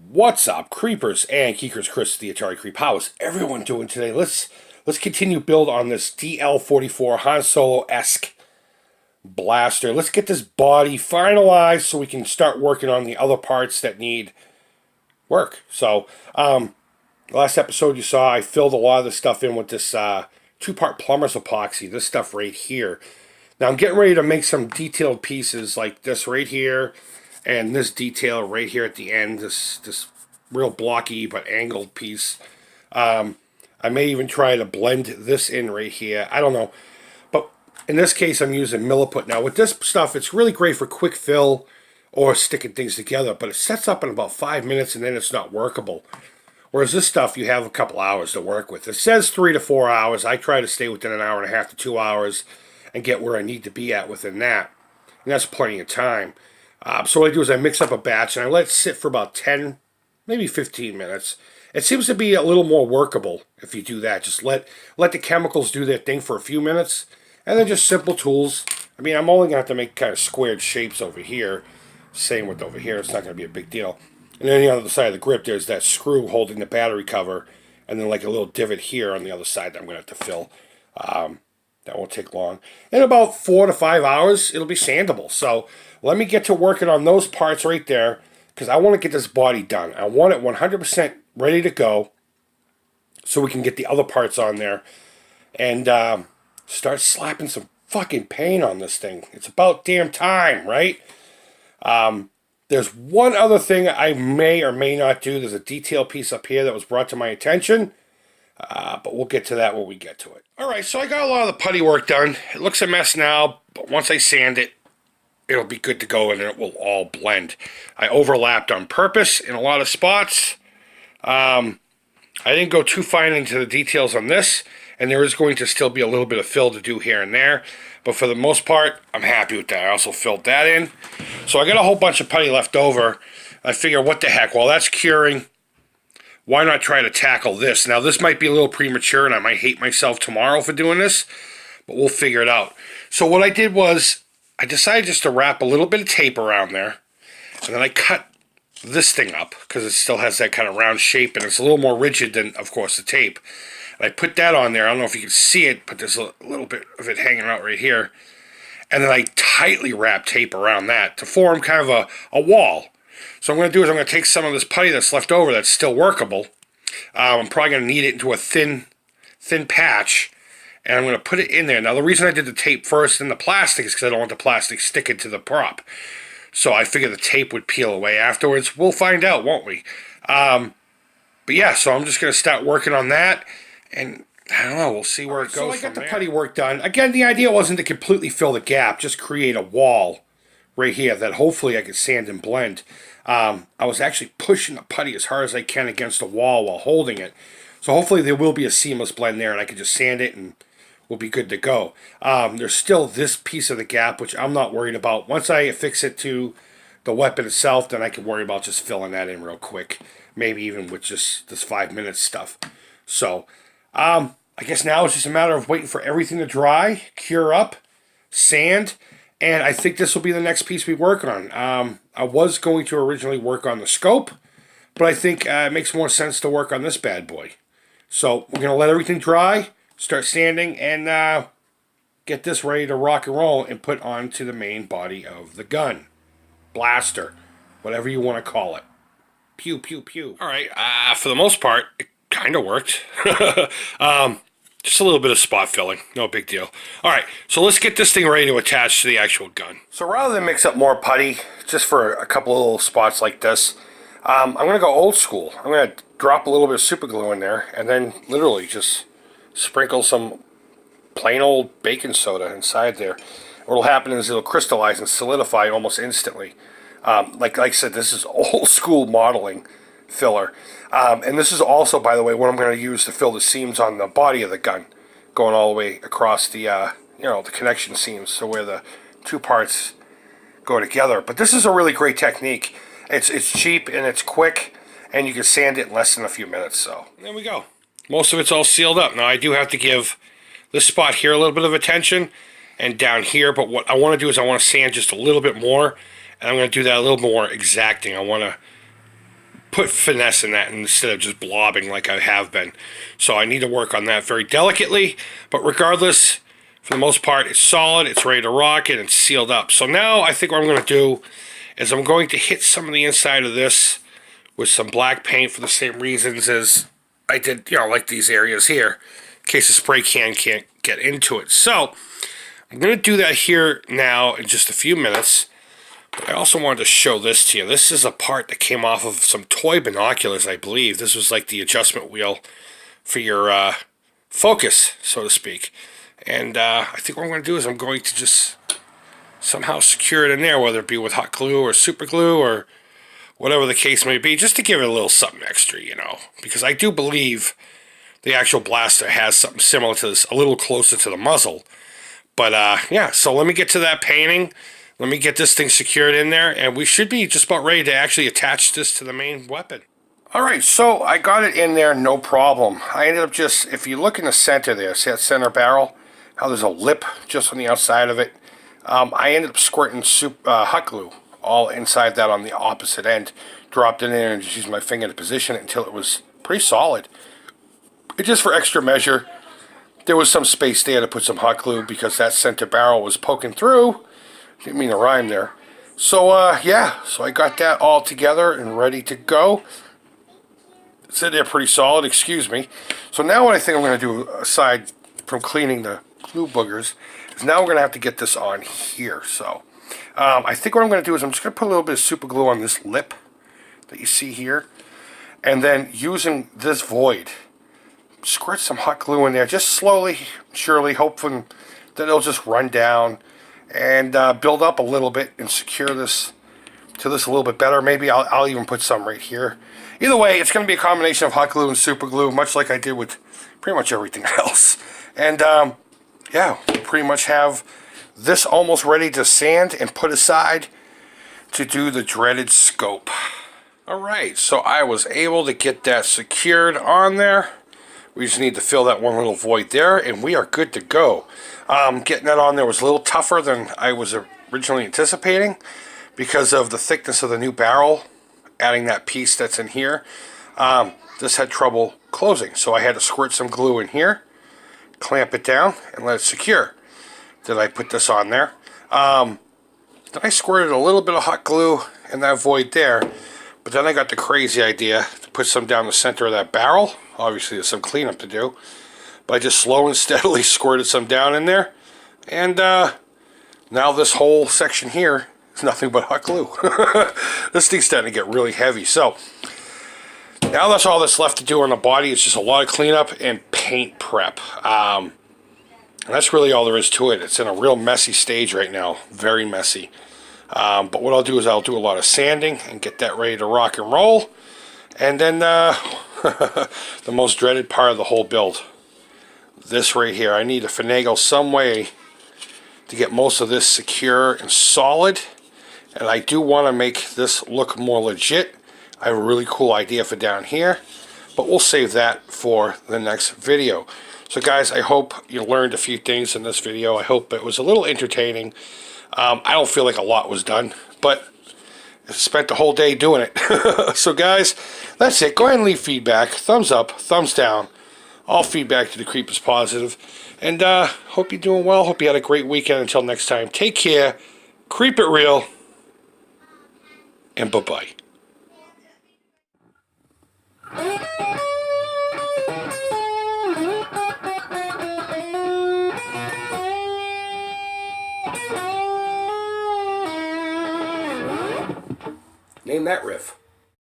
What's up, creepers and geekers? Chris, the Atari Creep. How is everyone doing today? Let's continue build on this DL-44 Han Solo-esque blaster. Let's get this body finalized so we can start working on the other parts that need work. So, last episode you saw I filled a lot of this stuff in with this two-part plumber's epoxy. This stuff right here. Now I'm getting ready to make some detailed pieces like this right here. And this detail right here at the end, this real blocky but angled piece. I may even try to blend this in right here. I don't know. But in this case, I'm using milliput. Now with this stuff, it's really great for quick fill or sticking things together. But it sets up in about 5 minutes and then it's not workable. Whereas this stuff, you have a couple hours to work with. It says 3 to 4 hours. I try to stay within an hour and a half to 2 hours and get where I need to be at within that. And that's plenty of time. So what I do is I mix up a batch and I let it sit for about 10, maybe 15 minutes. It seems to be a little more workable if you do that. Just let the chemicals do their thing for a few minutes. And then just simple tools. I mean, I'm only going to have to make kind of squared shapes over here. Same with over here. It's not going to be a big deal. And then on the other side of the grip, there's that screw holding the battery cover. And then like a little divot here on the other side that I'm going to have to fill. That won't take long. In about 4 to 5 hours, it'll be sandable. So let me get to working on those parts right there because I want to get this body done. I want it 100% ready to go so we can get the other parts on there and start slapping some fucking paint on this thing. It's about damn time, right? There's one other thing I may or may not do. There's a detail piece up here that was brought to my attention. But we'll get to that when we get to it. Alright, so I got a lot of the putty work done. It looks a mess now, but once I sand it, it'll be good to go and it will all blend. I overlapped on purpose in a lot of spots. I didn't go too fine into the details on this, and there is going to still be a little bit of fill to do here and there. But for the most part, I'm happy with that. I also filled that in. So I got a whole bunch of putty left over. I figure, what the heck, while that's curing, why not try to tackle this? Now, this might be a little premature, and I might hate myself tomorrow for doing this, but we'll figure it out. So what I did was, I decided just to wrap a little bit of tape around there, and then I cut this thing up, because it still has that kind of round shape, and it's a little more rigid than, of course, the tape. And I put that on there. I don't know if you can see it, but there's a little bit of it hanging out right here. And then I tightly wrapped tape around that to form kind of a wall. So what I'm going to do is I'm going to take some of this putty that's left over that's still workable. I'm probably going to knead it into a thin patch. And I'm going to put it in there. Now the reason I did the tape first and the plastic is because I don't want the plastic sticking to the prop. So I figured the tape would peel away afterwards. We'll find out, won't we? But yeah, so I'm just going to start working on that. And I don't know, we'll see where it goes. So I got the putty work done. Again, the idea wasn't to completely fill the gap. Just create a wall right here that hopefully I could sand and blend. I was actually pushing the putty as hard as I can against the wall while holding it. So hopefully there will be a seamless blend there and I can just sand it and we'll be good to go. There's still this piece of the gap, which I'm not worried about. Once I affix it to the weapon itself, then I can worry about just filling that in real quick. Maybe even with just this 5 minutes stuff. So, I guess now it's just a matter of waiting for everything to dry, cure up, sand, and I think this will be the next piece we work on. I was going to originally work on the scope, but I think it makes more sense to work on this bad boy. So we're going to let everything dry, start sanding, and get this ready to rock and roll and put onto the main body of the gun. Blaster, whatever you want to call it. Pew, pew, pew. Alright, for the most part, it kind of worked. Just a little bit of spot filling, no big deal. Alright, so let's get this thing ready to attach to the actual gun. So rather than mix up more putty, just for a couple of little spots like this, I'm going to go old school. I'm going to drop a little bit of super glue in there, and then literally just sprinkle some plain old baking soda inside there. What will happen is it'll crystallize and solidify almost instantly. Like I said, this is old school modeling filler. And this is also, by the way, what I'm going to use to fill the seams on the body of the gun, going all the way across the, the connection seams, so where the two parts go together. But this is a really great technique. It's cheap and it's quick, and you can sand it in less than a few minutes. So there we go. Most of it's all sealed up. Now I do have to give this spot here a little bit of attention, and down here. But what I want to do is I want to sand just a little bit more, and I'm going to do that a little more exacting. I want to put finesse in that instead of just blobbing like I have been. So I need to work on that very delicately. But regardless, for the most part, it's solid, it's ready to rock, and it's sealed up. So now I think what I'm going to do is I'm going to hit some of the inside of this with some black paint for the same reasons as I did, like these areas here, in case the spray can can't get into it. So I'm going to do that here now in just a few minutes. But I also wanted to show this to you. This is a part that came off of some toy binoculars, I believe. This was like the adjustment wheel for your focus, so to speak. And I think what I'm going to do is I'm going to just somehow secure it in there, whether it be with hot glue or super glue or whatever the case may be, just to give it a little something extra, because I do believe the actual blaster has something similar to this, a little closer to the muzzle. But yeah, so let me get to that painting. Let me get this thing secured in there, and we should be just about ready to actually attach this to the main weapon. Alright, so I got it in there, no problem. I ended up just, if you look in the center there, see that center barrel? How there's a lip just on the outside of it? I ended up squirting hot glue all inside that on the opposite end. Dropped it in and just used my finger to position it until it was pretty solid. And just for extra measure, there was some space there to put some hot glue because that center barrel was poking through. Didn't mean to rhyme there. So yeah, so I got that all together and ready to go. It's in there pretty solid, excuse me. So now what I think I'm going to do, aside from cleaning the glue boogers, is now we're going to have to get this on here. So I think what I'm going to do is I'm just going to put a little bit of super glue on this lip that you see here. And then using this void, squirt some hot glue in there, just slowly, surely, hoping that it'll just run down and build up a little bit and secure this to this a little bit better. Maybe I'll even put some right here. Either way, it's going to be a combination of hot glue and super glue, much like I did with pretty much everything else. And yeah, we pretty much have this almost ready to sand and put aside to do the dreaded scope. Alright, so I was able to get that secured on there. We just need to fill that one little void there, and we are good to go. Getting that on there was a little tougher than I was originally anticipating because of the thickness of the new barrel, adding that piece that's in here. This had trouble closing, so I had to squirt some glue in here, clamp it down, and let it secure. Then I put this on there. Then I squirted a little bit of hot glue in that void there, but then I got the crazy idea to put some down the center of that barrel. Obviously there's some cleanup to do, but I just slow and steadily squirted some down in there, and now this whole section here is nothing but hot glue. This thing's starting to get really heavy. So now that's all that's left to do on the body. It's just a lot of cleanup and paint prep. And that's really all there is to it. It's in a real messy stage right now, very messy. But what I'll do is I'll do a lot of sanding and get that ready to rock and roll. And then the most dreaded part of the whole build, this right here. I need to finagle some way to get most of this secure and solid. And I do want to make this look more legit. I have a really cool idea for down here, but we'll save that for the next video. So guys, I hope you learned a few things in this video. I hope it was a little entertaining. I don't feel like a lot was done, but I spent the whole day doing it. So guys, that's it. Go ahead and leave feedback. Thumbs up, thumbs down. All feedback to the Creep is positive. And hope you're doing well. Hope you had a great weekend. Until next time, take care. Creep it real. And bye-bye. Name that riff.